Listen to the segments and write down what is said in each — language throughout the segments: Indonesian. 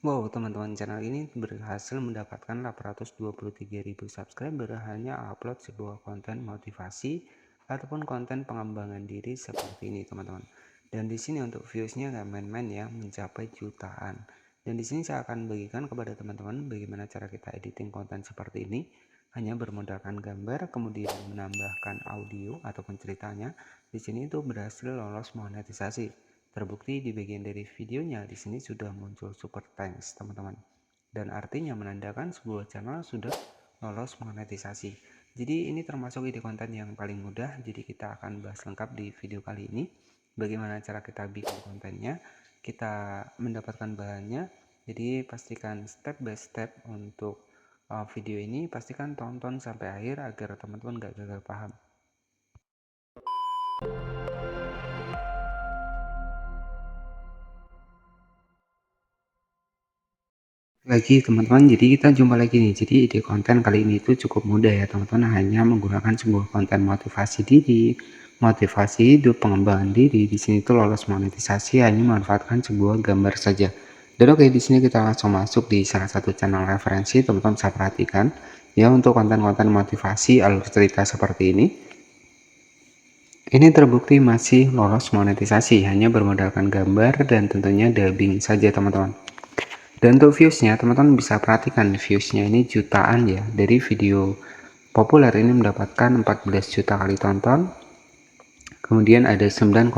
Wow, teman-teman, channel ini berhasil mendapatkan 823.000 subscriber hanya upload sebuah konten motivasi ataupun konten pengembangan diri seperti ini, teman-teman. Dan di sini untuk viewsnya nggak main-main ya, mencapai jutaan. Dan di sini saya akan bagikan kepada teman-teman bagaimana cara kita editing konten seperti ini, hanya bermodalkan gambar, kemudian menambahkan audio ataupun ceritanya. Di sini itu berhasil lolos monetisasi. Terbukti di bagian dari videonya di sini sudah muncul super thanks, teman-teman. Dan artinya menandakan sebuah channel sudah lolos monetisasi. Jadi ini termasuk ide konten yang paling mudah. Jadi kita akan bahas lengkap di video kali ini. Bagaimana cara kita bikin kontennya, kita mendapatkan bahannya. Jadi pastikan step by step untuk video ini. Pastikan tonton sampai akhir agar teman-teman gak gagal paham. Lagi teman-teman, jadi kita jumpa lagi nih. Jadi ide konten kali ini itu cukup mudah ya teman-teman, hanya menggunakan sebuah konten motivasi diri, motivasi hidup, pengembangan diri. Di sini tuh lolos monetisasi hanya memanfaatkan sebuah gambar saja. Dan oke, di sini kita langsung masuk di salah satu channel referensi. Teman-teman bisa perhatikan ya, untuk konten-konten motivasi alur cerita seperti ini. Ini terbukti masih lolos monetisasi hanya bermodalkan gambar dan tentunya dubbing saja, teman-teman. Dan untuk viewsnya, teman-teman bisa perhatikan viewsnya ini jutaan ya. Dari video populer ini mendapatkan 14 juta kali tonton, kemudian ada 9,8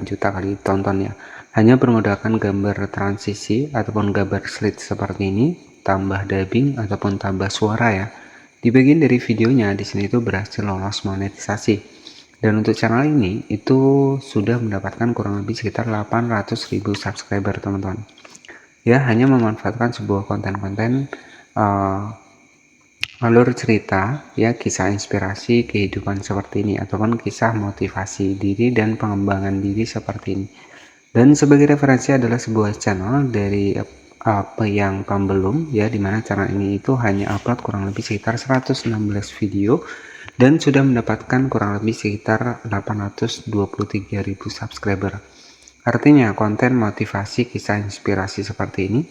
juta kali tonton ya. Hanya bermodalkan gambar transisi ataupun gambar slide seperti ini, tambah dubbing ataupun tambah suara ya. Di bagian dari videonya di sini itu berhasil lolos monetisasi. Dan untuk channel ini itu sudah mendapatkan kurang lebih sekitar 800.000 subscriber, teman-teman. Ya, hanya memanfaatkan sebuah konten-konten alur cerita ya, kisah inspirasi kehidupan seperti ini ataupun kisah motivasi diri dan pengembangan diri seperti ini. Dan sebagai referensi adalah sebuah channel dari yang pembelum ya, dimana channel ini itu hanya upload kurang lebih sekitar 116 video dan sudah mendapatkan kurang lebih sekitar 823.000 subscriber. Artinya konten motivasi kisah inspirasi seperti ini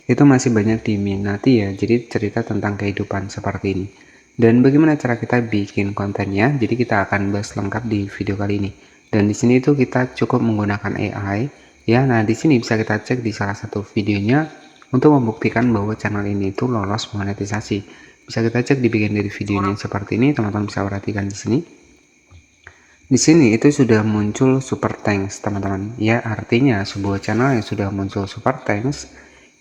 itu masih banyak diminati ya, jadi cerita tentang kehidupan seperti ini. Dan bagaimana cara kita bikin kontennya, jadi kita akan bahas lengkap di video kali ini. Dan di sini itu kita cukup menggunakan AI ya. Nah, di sini bisa kita cek di salah satu videonya untuk membuktikan bahwa channel ini itu lolos monetisasi. Bisa kita cek di bagian dari videonya seperti ini, teman-teman bisa perhatikan di sini. Di sini itu sudah muncul super thanks, teman-teman. Ya, artinya sebuah channel yang sudah muncul super thanks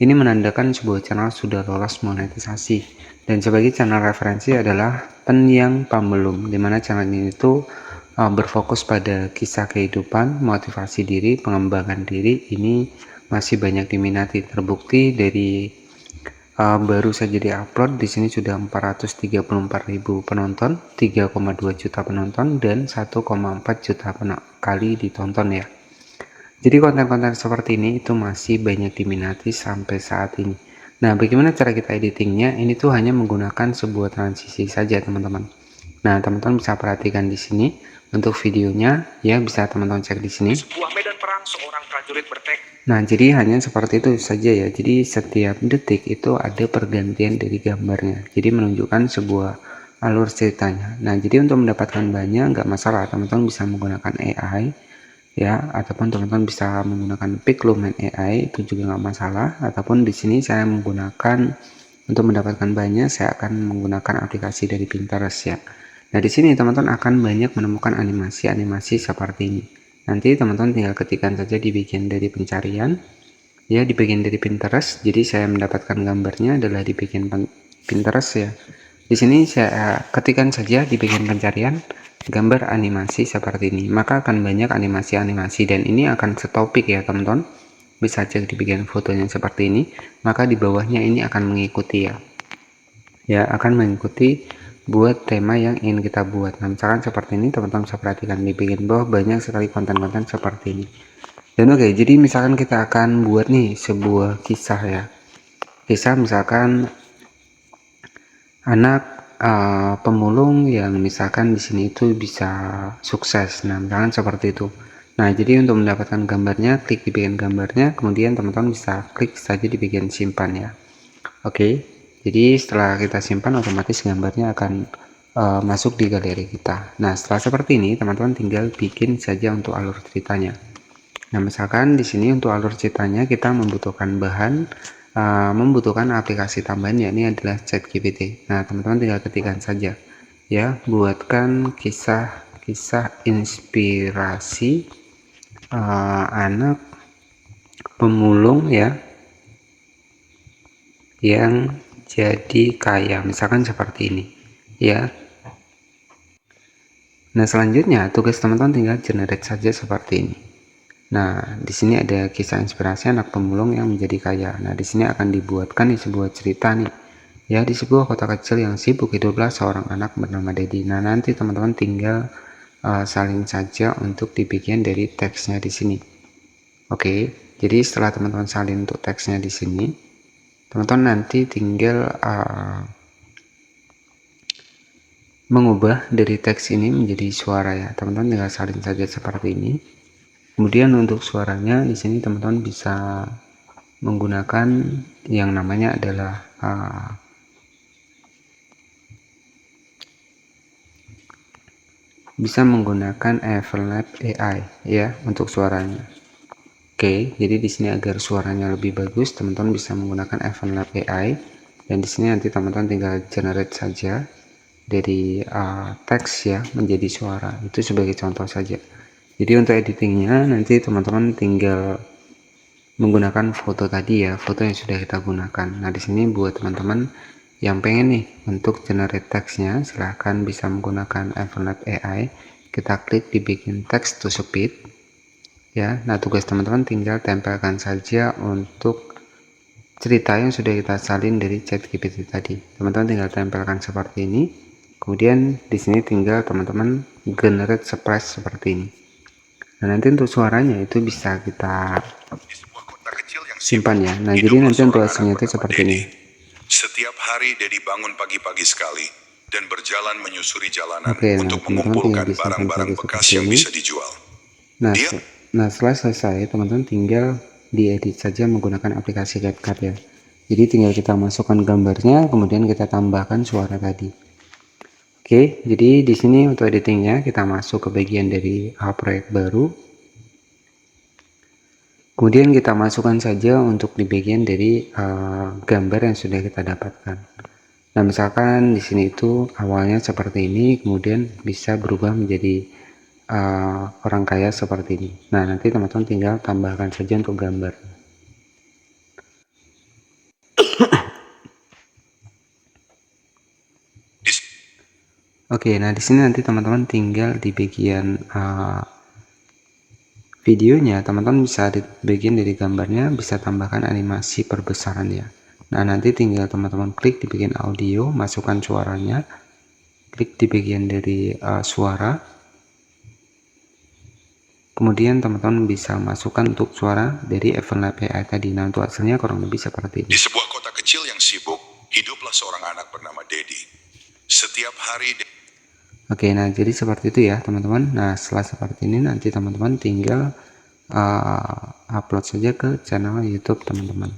ini menandakan sebuah channel sudah lolos monetisasi. Dan sebagai channel referensi adalah penyiang pembelum, dimana channel ini itu berfokus pada kisah kehidupan, motivasi diri, pengembangan diri. Ini masih banyak diminati, terbukti dari baru saja diupload di sini sudah 434.000 penonton, 3,2 juta penonton dan 1,4 juta kali ditonton ya. Jadi konten-konten seperti ini itu masih banyak diminati sampai saat ini. Nah, bagaimana cara kita editingnya? Ini tuh hanya menggunakan sebuah transisi saja, teman-teman. Nah, teman-teman bisa perhatikan di sini untuk videonya ya, bisa teman-teman cek di sini. Sebuah medan perang seorang prajurit bertekad. Nah, jadi hanya seperti itu saja ya. Jadi setiap detik itu ada pergantian dari gambarnya. Jadi menunjukkan sebuah alur ceritanya. Nah, jadi untuk mendapatkan banyak nggak masalah, teman-teman bisa menggunakan AI ya, ataupun teman-teman bisa menggunakan Pixlumen AI, itu juga nggak masalah. Ataupun di sini saya menggunakan untuk mendapatkan banyak, saya akan menggunakan aplikasi dari Pinterest ya. Nah, di sini teman-teman akan banyak menemukan animasi-animasi seperti ini. Nanti teman-teman tinggal ketikkan saja di bagian dari pencarian ya, di bagian dari Pinterest. Jadi saya mendapatkan gambarnya adalah di bagian Pinterest ya. Di sini saya ketikkan saja di bagian pencarian gambar animasi seperti ini, maka akan banyak animasi-animasi dan ini akan setopik ya teman-teman. Bisa cek di bagian fotonya seperti ini, maka di bawahnya ini akan mengikuti ya, akan mengikuti buat tema yang ingin kita buat. Nah, misalkan seperti ini, teman-teman bisa perhatikan di bagian bawah banyak sekali konten-konten seperti ini. Dan oke, jadi misalkan kita akan buat nih sebuah kisah ya, kisah misalkan anak pemulung yang misalkan di sini itu bisa sukses. Nah, misalkan seperti itu. Nah, jadi untuk mendapatkan gambarnya, klik di bagian gambarnya, kemudian teman-teman bisa klik saja di bagian simpan ya. Oke, jadi setelah kita simpan, otomatis gambarnya akan masuk di galeri kita. Nah, setelah seperti ini, teman-teman tinggal bikin saja untuk alur ceritanya. Nah, misalkan di sini untuk alur ceritanya kita membutuhkan bahan, membutuhkan aplikasi tambahan, ya ini adalah ChatGPT. Nah, teman-teman tinggal ketikkan saja ya, buatkan kisah inspirasi anak pemulung ya yang jadi kaya, misalkan seperti ini ya. Nah, selanjutnya tugas teman-teman tinggal generate saja seperti ini. Nah, di sini ada kisah inspirasi anak pemulung yang menjadi kaya. Nah, di sini akan dibuatkan di sebuah cerita nih ya, di sebuah kota kecil yang sibuk hiduplah seorang anak bernama Dedi. Nah, nanti teman-teman tinggal salin saja untuk dibikin dari teksnya di sini. Oke, jadi setelah teman-teman salin untuk teksnya di sini, teman-teman nanti tinggal mengubah dari teks ini menjadi suara ya. Teman-teman tinggal salin saja seperti ini. Kemudian untuk suaranya di sini teman-teman bisa menggunakan yang namanya adalah bisa menggunakan Everlap AI ya untuk suaranya. Oke, jadi di sini agar suaranya lebih bagus, teman-teman bisa menggunakan Everlap AI, dan di sini nanti teman-teman tinggal generate saja dari teks ya menjadi suara, itu sebagai contoh saja. Jadi untuk editingnya nanti teman-teman tinggal menggunakan foto tadi ya, foto yang sudah kita gunakan. Nah, di sini buat teman-teman yang pengen nih untuk generate teksnya, silahkan bisa menggunakan Everlap AI. Kita klik di bikin text to speed ya. Nah, tugas teman-teman tinggal tempelkan saja untuk cerita yang sudah kita salin dari ChatGPT tadi. Teman-teman tinggal tempelkan seperti ini. Kemudian di sini tinggal teman-teman generate surprise seperti ini. Nah, nanti untuk suaranya itu bisa kita simpan ya. Nah, jadi nanti untuk hasilnya itu seperti ini. Setiap hari Dedi bangun pagi-pagi sekali dan berjalan menyusuri jalanan Oke, nah untuk teman-teman tinggal mengumpulkan disimpan barang-barang saja bekas seperti yang ini. bisa dijual. Nah, nah setelah selesai, teman-teman tinggal diedit saja menggunakan aplikasi CapCut ya. Jadi tinggal kita masukkan gambarnya, kemudian kita tambahkan suara tadi. Oke, jadi di sini untuk editingnya kita masuk ke bagian dari proyek baru. Kemudian kita masukkan saja untuk di bagian dari gambar yang sudah kita dapatkan. Nah, misalkan di sini itu awalnya seperti ini, kemudian bisa berubah menjadi orang kaya seperti ini. Nah, nanti teman-teman tinggal tambahkan saja untuk gambar. Oke, nah di sini nanti teman-teman tinggal di bagian videonya, teman-teman bisa di bagian dari gambarnya bisa tambahkan animasi perbesaran ya. Nah, nanti tinggal teman-teman klik di bagian audio, masukkan suaranya, klik di bagian dari suara, kemudian teman-teman bisa masukkan untuk suara dari Everlap AI tadi. Nah, untuk hasilnya kurang lebih seperti ini. Di sebuah kota kecil yang sibuk, hiduplah seorang anak bernama Dedi. Setiap hari Oke, nah jadi seperti itu ya teman-teman. Nah, setelah seperti ini nanti teman-teman tinggal upload saja ke channel YouTube teman-teman.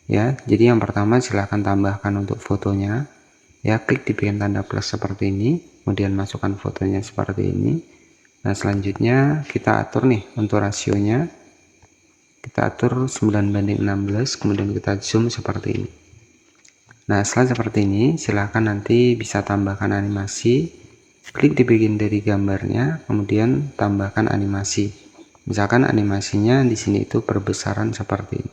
Ya, jadi yang pertama silahkan tambahkan untuk fotonya. Ya, klik di bagian tanda plus seperti ini, kemudian masukkan fotonya seperti ini. Nah, selanjutnya kita atur nih untuk rasionya. Kita atur 9:16, kemudian kita zoom seperti ini. Nah, setelah seperti ini, silahkan nanti bisa tambahkan animasi. Klik di bagian dari gambarnya, kemudian tambahkan animasi. Misalkan animasinya di sini itu perbesaran seperti ini.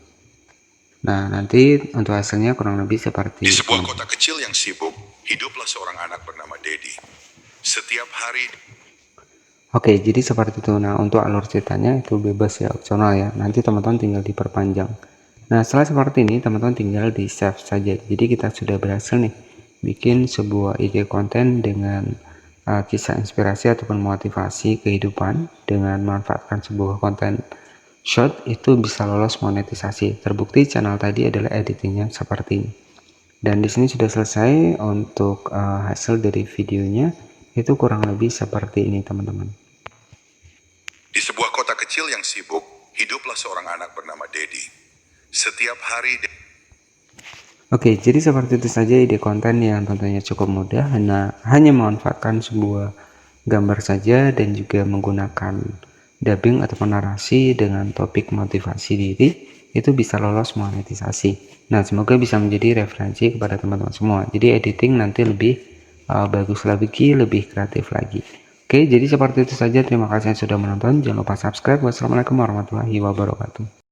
Nah, nanti untuk hasilnya kurang lebih seperti di sebuah kota kecil yang sibuk, hiduplah seorang anak bernama Dedi. Setiap hari Oke, jadi seperti itu. Nah, untuk alur ceritanya itu bebas ya, opsional ya. Nanti teman-teman tinggal diperpanjang. Nah, setelah seperti ini, teman-teman tinggal di save saja. Jadi kita sudah berhasil nih bikin sebuah ide konten dengan kisah inspirasi ataupun motivasi kehidupan dengan memanfaatkan sebuah konten short itu bisa lolos monetisasi. Terbukti channel tadi adalah editingnya seperti ini. Dan di sini sudah selesai untuk hasil dari videonya, itu kurang lebih seperti ini teman-teman. di sebuah kota sibuk, hiduplah seorang anak bernama Dedi. Setiap hari Oke, jadi seperti itu saja ide konten yang tentunya cukup mudah, hanya memanfaatkan sebuah gambar saja dan juga menggunakan dubbing ataupun narasi dengan topik motivasi diri, itu bisa lolos monetisasi. Nah, semoga bisa menjadi referensi kepada teman-teman semua. Jadi editing nanti lebih bagus lagi, lebih kreatif lagi. Oke, jadi seperti itu saja. Terima kasih yang sudah menonton. Jangan lupa subscribe. Wassalamualaikum warahmatullahi wabarakatuh.